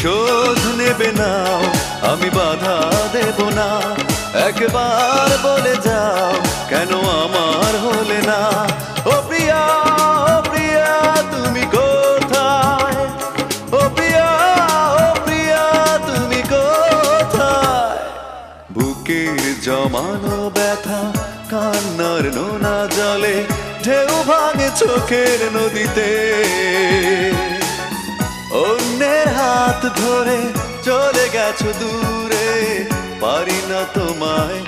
প্রতিশোধ নেবে নাও, আমি বাধা দেব না। একবার বলে যাও, কেন আমার হলে না? ও প্রিয়া, ও প্রিয়া, তুমি কোথায়? ও প্রিয়া, ও প্রিয়া, তুমি কোথায়? বুকের জমানো ব্যথা কান্নার নোনা জলে ঢেউ ভাঙে চোখের নদীতে। অন্যের হাত ধরে চলে গেছো দূরে, পারি না তোমায়